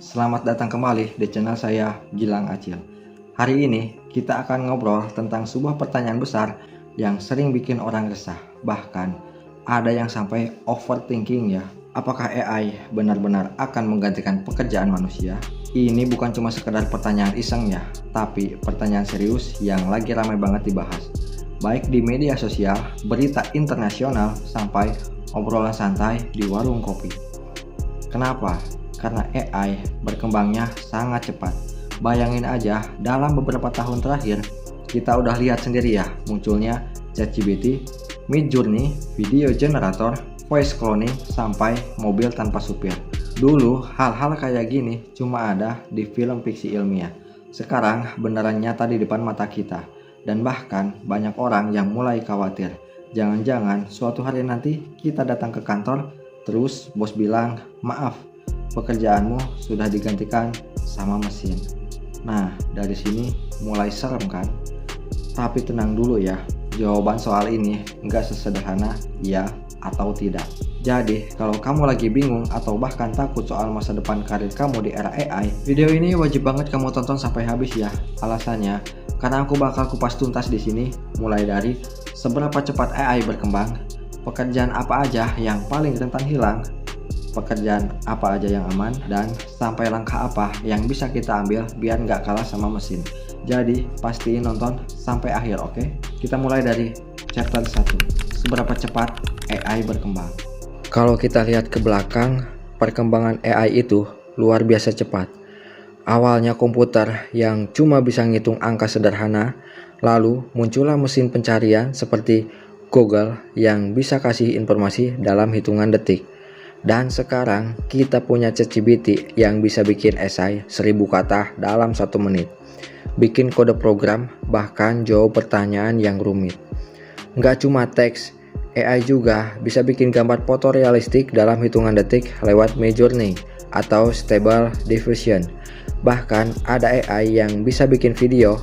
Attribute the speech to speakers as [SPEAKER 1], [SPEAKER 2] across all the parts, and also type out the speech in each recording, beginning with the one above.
[SPEAKER 1] Selamat datang kembali di channel saya, Gilang Acil. Hari ini kita akan ngobrol tentang sebuah pertanyaan besar yang sering bikin orang resah. Bahkan ada yang sampai overthinking ya. Apakah AI benar-benar akan menggantikan pekerjaan manusia? Ini bukan cuma sekedar pertanyaan iseng ya, tapi pertanyaan serius yang lagi ramai banget dibahas. Baik di media sosial, berita internasional, sampai obrolan santai di warung kopi. Kenapa? Karena AI berkembangnya sangat cepat. Bayangin aja, dalam beberapa tahun terakhir, kita udah lihat sendiri ya, munculnya ChatGPT, Midjourney, video generator, voice cloning, sampai mobil tanpa supir. Dulu, hal-hal kayak gini cuma ada di film fiksi ilmiah. Sekarang beneran nyata di depan mata kita. Dan bahkan banyak orang yang mulai khawatir. Jangan-jangan suatu hari nanti kita datang ke kantor, terus bos bilang, maaf, pekerjaanmu sudah digantikan sama mesin. Nah, dari sini mulai serem kan? Tapi tenang dulu ya, jawaban soal ini nggak sesederhana ya atau tidak. Jadi, kalau kamu lagi bingung atau bahkan takut soal masa depan karir kamu di era AI, video ini wajib banget kamu tonton sampai habis ya. Alasannya, karena aku bakal kupas tuntas di sini, mulai dari seberapa cepat AI berkembang, pekerjaan apa aja yang paling rentan hilang, pekerjaan apa aja yang aman, dan sampai langkah apa yang bisa kita ambil biar nggak kalah sama mesin. Jadi pastiin nonton sampai akhir, oke? Kita mulai dari chapter 1. Seberapa cepat AI berkembang. Kalau kita lihat ke belakang, perkembangan AI itu luar biasa cepat. Awalnya komputer yang cuma bisa ngitung angka sederhana, lalu muncullah mesin pencarian seperti Google yang bisa kasih informasi dalam hitungan detik. Dan sekarang kita punya ChatGPT yang bisa bikin esai 1000 kata dalam 1 menit. Bikin kode program, bahkan jawab pertanyaan yang rumit. Nggak cuma teks, AI juga bisa bikin gambar foto realistik dalam hitungan detik lewat Midjourney atau Stable Diffusion. Bahkan ada AI yang bisa bikin video,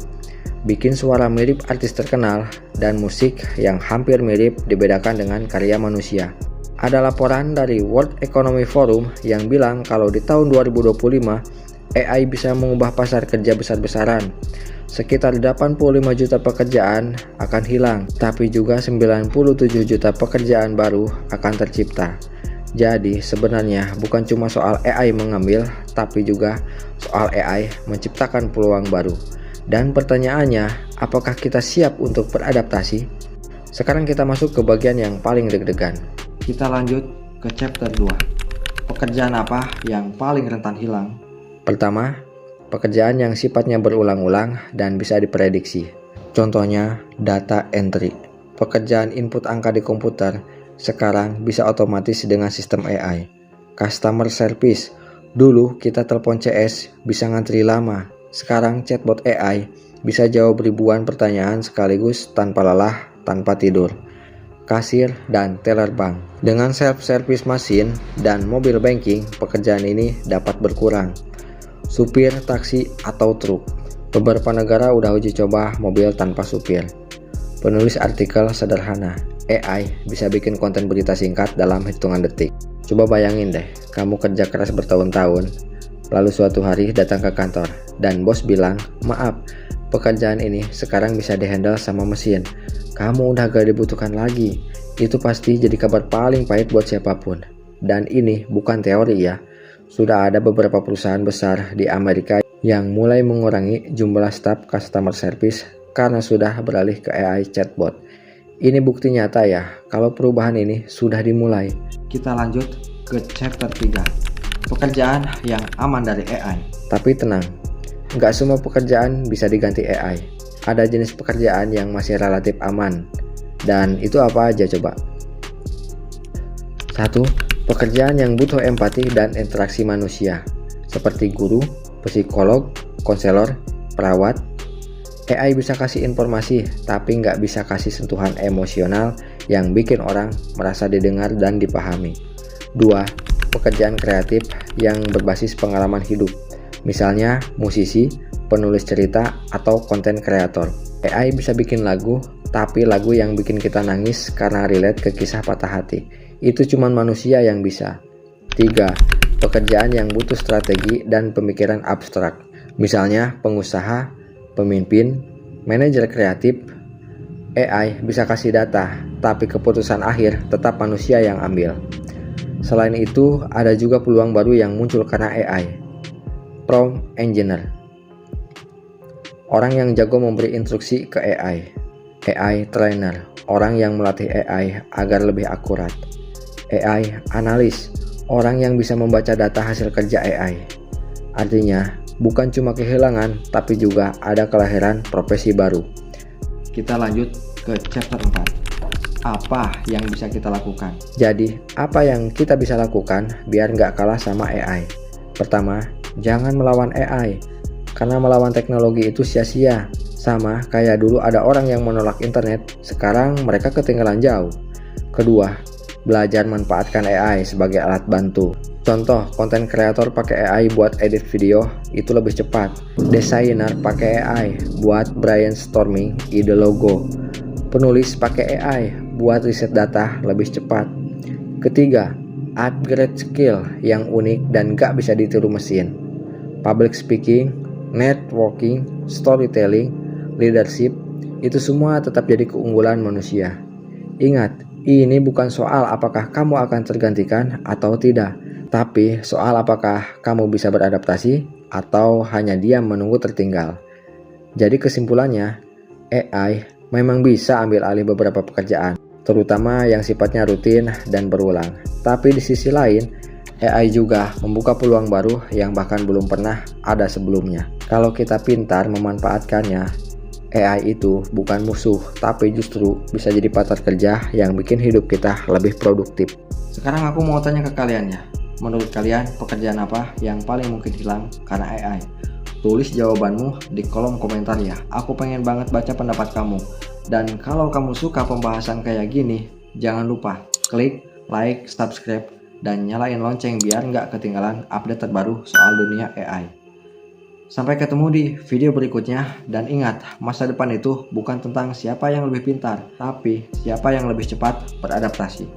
[SPEAKER 1] bikin suara mirip artis terkenal, dan musik yang hampir mirip dibedakan dengan karya manusia. Ada laporan dari World Economic Forum yang bilang kalau di tahun 2025 AI bisa mengubah pasar kerja besar-besaran. Sekitar 85 juta pekerjaan akan hilang, tapi juga 97 juta pekerjaan baru akan tercipta. Jadi sebenarnya bukan cuma soal AI mengambil, tapi juga soal AI menciptakan peluang baru. Dan pertanyaannya, apakah kita siap untuk beradaptasi? Sekarang kita masuk ke bagian yang paling deg-degan. Kita lanjut ke chapter 2. Pekerjaan apa yang paling rentan hilang? Pertama, pekerjaan yang sifatnya berulang-ulang dan bisa diprediksi. Contohnya, data entry. Pekerjaan input angka di komputer sekarang bisa otomatis dengan sistem AI. Customer service. Dulu kita telepon CS bisa ngantri lama. Sekarang chatbot AI bisa jawab ribuan pertanyaan sekaligus tanpa lelah, tanpa tidur. Kasir dan teller bank. Dengan self-service mesin dan mobile banking, pekerjaan ini dapat berkurang. Supir, taksi, atau truk. Beberapa negara udah uji coba mobil tanpa supir. Penulis artikel sederhana. AI bisa bikin konten berita singkat dalam hitungan detik. Coba bayangin deh, kamu kerja keras bertahun-tahun, lalu suatu hari datang ke kantor, dan bos bilang, maaf, pekerjaan ini sekarang bisa dihandle sama mesin. Kamu udah gak dibutuhkan lagi. Itu pasti jadi kabar paling pahit buat siapapun. Dan ini bukan teori ya. Sudah ada beberapa perusahaan besar di Amerika yang mulai mengurangi jumlah staf customer service karena sudah beralih ke AI chatbot. Ini bukti nyata ya kalau perubahan ini sudah dimulai. Kita lanjut ke chapter 3. Pekerjaan yang aman dari AI. Tapi tenang, nggak semua pekerjaan bisa diganti AI. Ada jenis pekerjaan yang masih relatif aman. Dan itu apa aja coba? 1. Pekerjaan yang butuh empati dan interaksi manusia, seperti guru, psikolog, konselor, perawat. AI bisa kasih informasi, tapi nggak bisa kasih sentuhan emosional yang bikin orang merasa didengar dan dipahami. 2. Pekerjaan kreatif yang berbasis pengalaman hidup, misalnya musisi, penulis cerita, atau konten kreator. AI bisa bikin lagu, tapi lagu yang bikin kita nangis karena relate ke kisah patah hati. Itu cuman manusia yang bisa. 3. pekerjaan yang butuh strategi dan pemikiran abstrak. Misalnya pengusaha, pemimpin, manajer kreatif. AI bisa kasih data, tapi keputusan akhir tetap manusia yang ambil. Selain itu, ada juga peluang baru yang muncul karena AI. Prompt engineer. Orang yang jago memberi instruksi ke AI. AI trainer. Orang yang melatih AI agar lebih akurat. AI analis. Orang yang bisa membaca data hasil kerja AI. Artinya, bukan cuma kehilangan, tapi juga ada kelahiran profesi baru. Kita lanjut ke chapter 4. Apa yang bisa kita lakukan? Jadi, apa yang kita bisa lakukan biar nggak kalah sama AI? Pertama, jangan melawan AI. Karena melawan teknologi itu sia-sia. Sama kayak dulu ada orang yang menolak internet, sekarang mereka ketinggalan jauh. Kedua, belajar manfaatkan AI sebagai alat bantu. Contoh, konten kreator pakai AI buat edit video itu lebih cepat. Desainer pakai AI buat brainstorming ide logo. Penulis pakai AI buat riset data lebih cepat. Ketiga, upgrade skill yang unik dan gak bisa ditiru mesin. Public speaking, networking, storytelling, leadership, itu semua tetap jadi keunggulan manusia. Ingat, ini bukan soal apakah kamu akan tergantikan atau tidak, tapi soal apakah kamu bisa beradaptasi atau hanya diam menunggu tertinggal. Jadi kesimpulannya, AI memang bisa ambil alih beberapa pekerjaan, terutama yang sifatnya rutin dan berulang. Tapi di sisi lain, AI juga membuka peluang baru yang bahkan belum pernah ada sebelumnya. Kalau kita pintar memanfaatkannya, AI itu bukan musuh, tapi justru bisa jadi partner kerja yang bikin hidup kita lebih produktif. Sekarang aku mau tanya ke kalian ya, menurut kalian pekerjaan apa yang paling mungkin hilang karena AI? Tulis jawabanmu di kolom komentar ya, aku pengen banget baca pendapat kamu. Dan kalau kamu suka pembahasan kayak gini, jangan lupa klik like, subscribe, dan nyalain lonceng biar nggak ketinggalan update terbaru soal dunia AI. Sampai ketemu di video berikutnya, dan ingat, masa depan itu bukan tentang siapa yang lebih pintar, tapi siapa yang lebih cepat beradaptasi.